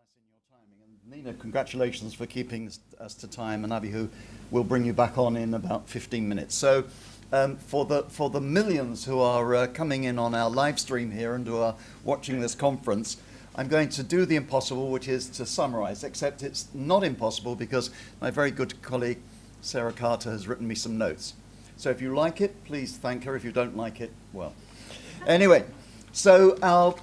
precise in your timing. And Nina, congratulations for keeping us to time, and Abihu will bring you back on in about 15 minutes. So for the millions who are coming in on our live stream here and who are watching this conference, I'm going to do the impossible, which is to summarize, except it's not impossible because my very good colleague Sarah Carter has written me some notes. So if you like it, please thank her. If you don't like it, well. Anyway, so our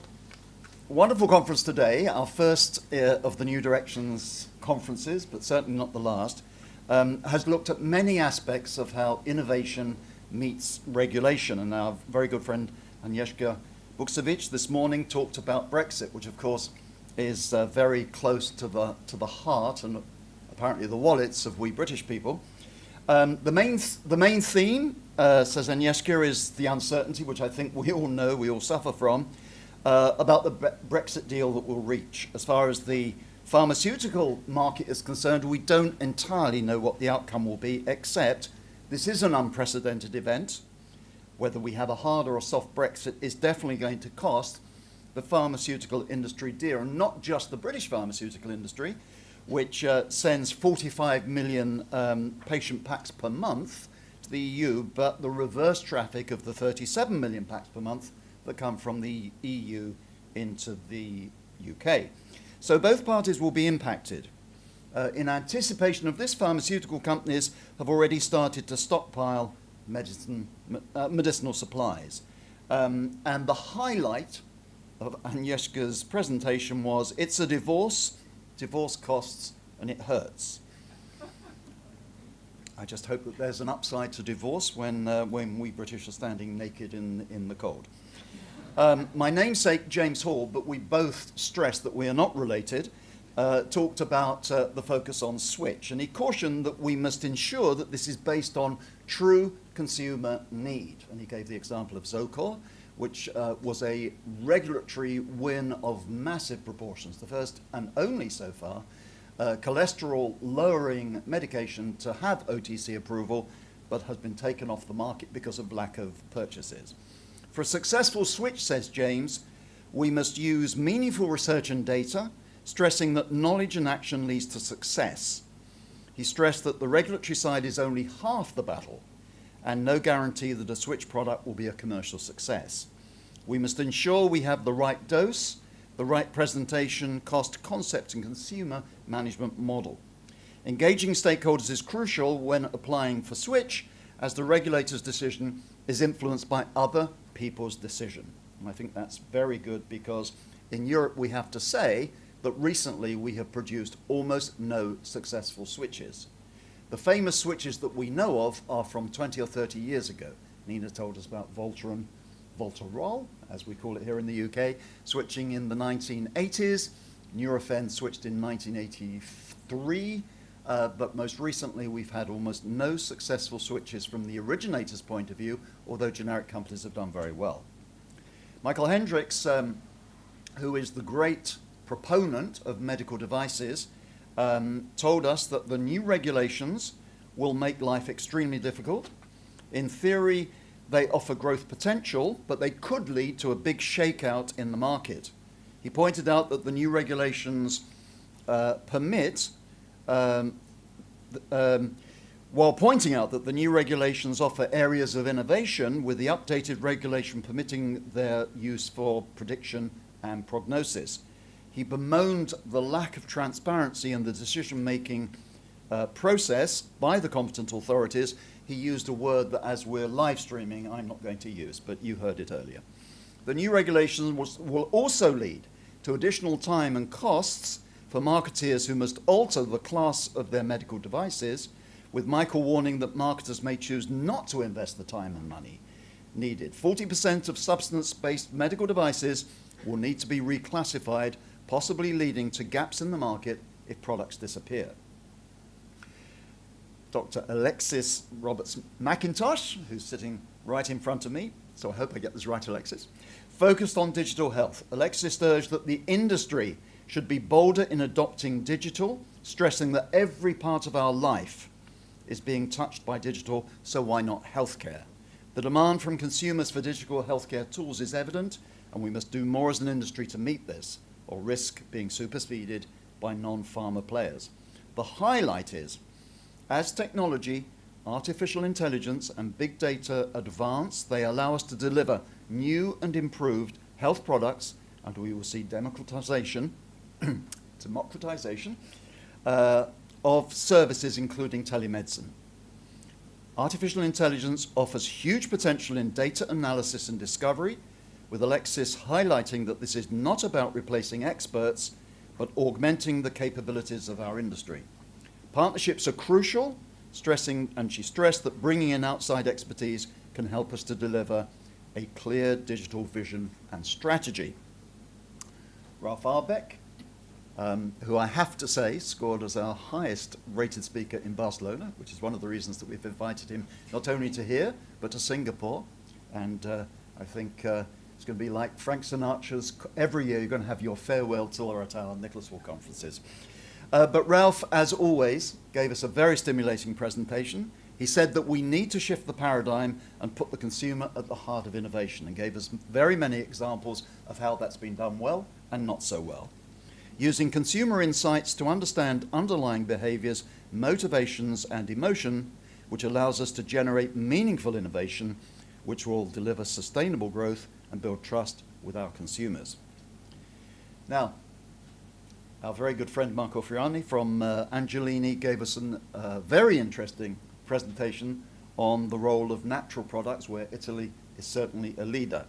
wonderful conference today, our first of the New Directions conferences, but certainly not the last, has looked at many aspects of how innovation meets regulation. And our very good friend Agnieszka Buksevich this morning talked about Brexit, which of course is very close to the heart and apparently the wallets of we British people. The main theme, says Agnieszka, is the uncertainty, which I think we all know, we all suffer from, about the Brexit deal that we'll reach. As far as the pharmaceutical market is concerned, we don't entirely know what the outcome will be, except this is an unprecedented event. Whether we have a hard or a soft Brexit is definitely going to cost the pharmaceutical industry dear, and not just the British pharmaceutical industry, which sends 45 million patient packs per month to the EU, but the reverse traffic of the 37 million packs per month that come from the EU into the UK. So both parties will be impacted. In anticipation of this, pharmaceutical companies have already started to stockpile medicinal supplies. And the highlight of Agnieszka's presentation was, it's a divorce costs, and it hurts. I just hope that there's an upside to divorce when we British are standing naked in the cold. My namesake, James Hall, but we both stressed that we are not related, talked about the focus on switch, and he cautioned that we must ensure that this is based on true consumer need. And he gave the example of Zocor, which was a regulatory win of massive proportions, the first and only so far cholesterol-lowering medication to have OTC approval, but has been taken off the market because of lack of purchases. For a successful switch, says James, we must use meaningful research and data, stressing that knowledge and action leads to success. He stressed that the regulatory side is only half the battle, and no guarantee that a switch product will be a commercial success. We must ensure we have the right dose, the right presentation, cost, concept, and consumer management model. Engaging stakeholders is crucial when applying for switch, as the regulator's decision is influenced by other people's decision. And I think that's very good, because in Europe we have to say that recently we have produced almost no successful switches. The famous switches that we know of are from 20 or 30 years ago. Nina told us about Voltaren, Voltarol, as we call it here in the UK, switching in the 1980s. Nurofen switched in 1983, but most recently we've had almost no successful switches from the originator's point of view, although generic companies have done very well. Michael Hendricks, who is the great proponent of medical devices, told us that the new regulations will make life extremely difficult. In theory, they offer growth potential, but they could lead to a big shakeout in the market. He pointed out that the new regulations while pointing out that the new regulations offer areas of innovation, with the updated regulation permitting their use for prediction and prognosis. He bemoaned the lack of transparency in the decision-making process by the competent authorities. He used a word that, as we're live streaming, I'm not going to use, but you heard it earlier. The new regulations will also lead to additional time and costs for marketeers who must alter the class of their medical devices, with Michael warning that marketers may choose not to invest the time and money needed. 40% of substance-based medical devices will need to be reclassified, possibly leading to gaps in the market if products disappear. Dr. Alexis Roberts-McIntosh, who's sitting right in front of me, so I hope I get this right, Alexis, focused on digital health. Alexis urged that the industry should be bolder in adopting digital, stressing that every part of our life is being touched by digital, so why not healthcare? The demand from consumers for digital healthcare tools is evident, and we must do more as an industry to meet this. or risk being superseded by non-pharma players. The highlight is, as technology, artificial intelligence and big data advance, they allow us to deliver new and improved health products, and we will see democratization of services, including telemedicine. Artificial intelligence offers huge potential in data analysis and discovery, with Alexis highlighting that this is not about replacing experts, but augmenting the capabilities of our industry. Partnerships are crucial, and she stressed that bringing in outside expertise can help us to deliver a clear digital vision and strategy. Ralph Arbeck, who I have to say scored as our highest rated speaker in Barcelona, which is one of the reasons that we've invited him not only to here, but to Singapore. And I think it's going to be like Frank Sinatra's, every year you're going to have your farewell tour at our Nicholas Hall conferences. But Ralph, as always, gave us a very stimulating presentation. He said that we need to shift the paradigm and put the consumer at the heart of innovation, and gave us very many examples of how that's been done well and not so well. Using consumer insights to understand underlying behaviors, motivations, and emotion, which allows us to generate meaningful innovation, which will deliver sustainable growth and build trust with our consumers. Now, our very good friend Marco Friani from Angelini gave us a very interesting presentation on the role of natural products, where Italy is certainly a leader.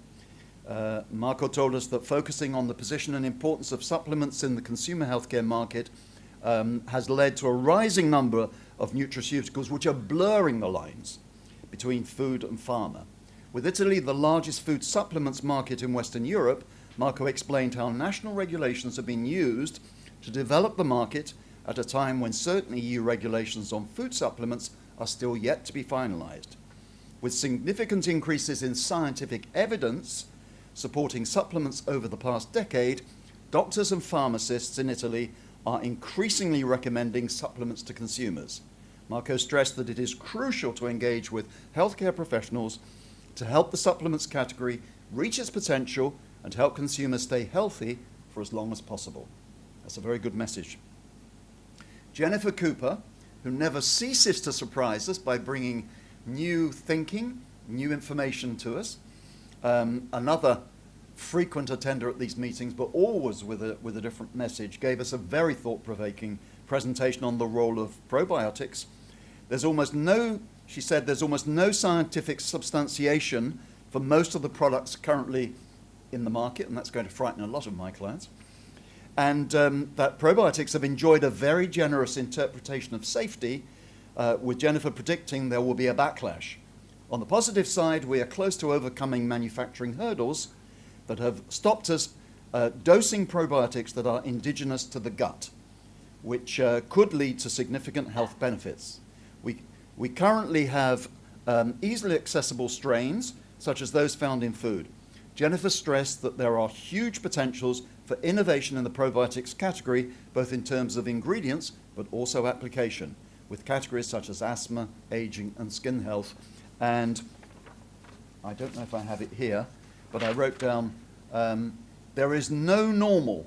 Marco told us that focusing on the position and importance of supplements in the consumer healthcare market has led to a rising number of nutraceuticals which are blurring the lines between food and pharma. With Italy the largest food supplements market in Western Europe, Marco explained how national regulations have been used to develop the market at a time when certain EU regulations on food supplements are still yet to be finalized. With significant increases in scientific evidence supporting supplements over the past decade, doctors and pharmacists in Italy are increasingly recommending supplements to consumers. Marco stressed that it is crucial to engage with healthcare professionals to help the supplements category reach its potential and help consumers stay healthy for as long as possible. That's a very good message. Jennifer Cooper, who never ceases to surprise us by bringing new thinking, new information to us, another frequent attender at these meetings, but always with a different message, gave us a very thought-provoking presentation on the role of probiotics. She said there's almost no scientific substantiation for most of the products currently in the market, and that's going to frighten a lot of my clients. And that probiotics have enjoyed a very generous interpretation of safety, with Jennifer predicting there will be a backlash. On the positive side, we are close to overcoming manufacturing hurdles that have stopped us dosing probiotics that are indigenous to the gut, which could lead to significant health benefits. We currently have easily accessible strains, such as those found in food. Jennifer stressed that there are huge potentials for innovation in the probiotics category, both in terms of ingredients, but also application, with categories such as asthma, aging, and skin health. And I don't know if I have it here, but I wrote down, there is no normal.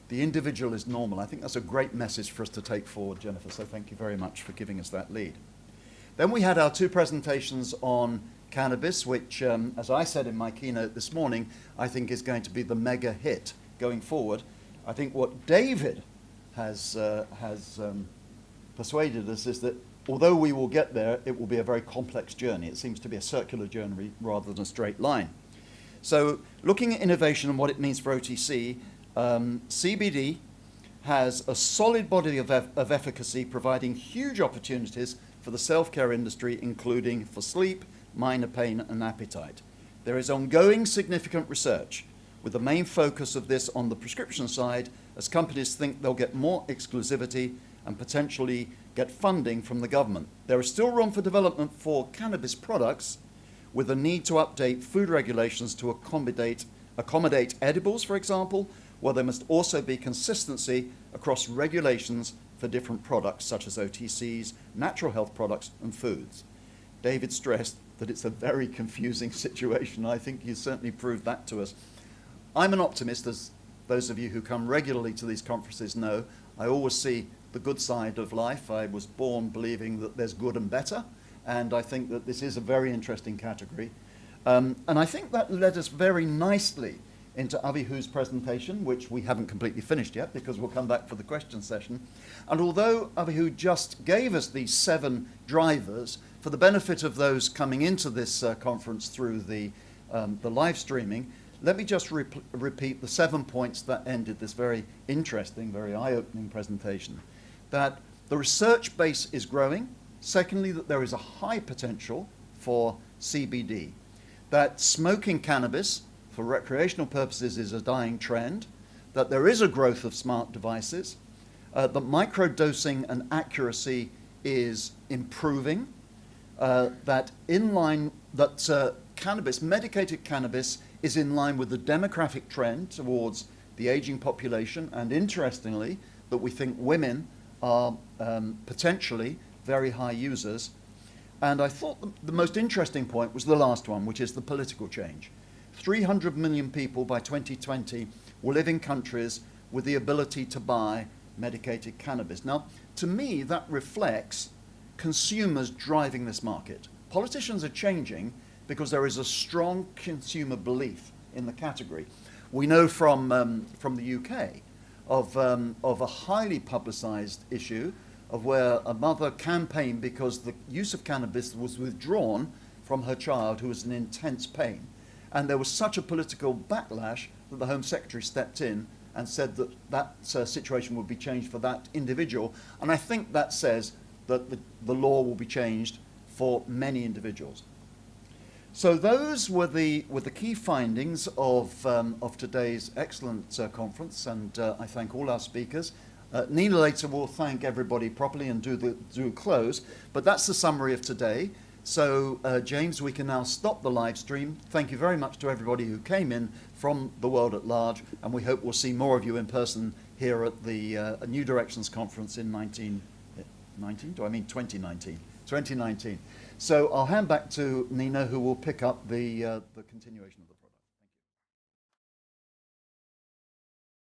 The individual is normal. I think that's a great message for us to take forward, Jennifer, so thank you very much for giving us that lead. Then we had our two presentations on cannabis, which, as I said in my keynote this morning, I think is going to be the mega hit going forward. I think what David has persuaded us is that although we will get there, it will be a very complex journey. It seems to be a circular journey rather than a straight line. So looking at innovation and what it means for OTC, CBD has a solid body of efficacy, providing huge opportunities for the self-care industry, including for sleep, minor pain, and appetite. There is ongoing significant research, with the main focus of this on the prescription side, as companies think they'll get more exclusivity and potentially get funding from the government. There is still room for development for cannabis products, with a need to update food regulations to accommodate edibles, for example, while there must also be consistency across regulations for different products such as OTCs, natural health products, and foods. David stressed that it's a very confusing situation. I think you certainly proved that to us. I'm an optimist, as those of you who come regularly to these conferences know, I always see the good side of life. I was born believing that there's good and better, and I think that this is a very interesting category. And I think that led us very nicely into Avihu's presentation, which we haven't completely finished yet because we'll come back for the question session. And although Avihu just gave us these 7 drivers, for the benefit of those coming into this conference through the live streaming, let me just repeat the 7 points that ended this very interesting, very eye-opening presentation. That the research base is growing. Secondly, that there is a high potential for CBD. That smoking cannabis for recreational purposes is a dying trend, that there is a growth of smart devices, that microdosing and accuracy is improving, that cannabis, medicated cannabis, is in line with the demographic trend towards the aging population, and interestingly, that we think women are potentially very high users. And I thought the most interesting point was the last one, which is the political change. 300 million people by 2020 will live in countries with the ability to buy medicated cannabis. Now, to me, that reflects consumers driving this market. Politicians are changing because there is a strong consumer belief in the category. We know from the UK of a highly publicised issue of where a mother campaigned because the use of cannabis was withdrawn from her child who was in intense pain. And there was such a political backlash that the Home Secretary stepped in and said that that situation would be changed for that individual. And I think that says that the law will be changed for many individuals. So those were the key findings of today's excellent conference, and I thank all our speakers. Nina later will thank everybody properly and do a close, but that's the summary of today. So James, we can now stop the live stream. Thank you very much to everybody who came in from the world at large, and we hope we'll see more of you in person here at the New Directions Conference in 2019? 2019. So I'll hand back to Nina, who will pick up the continuation of the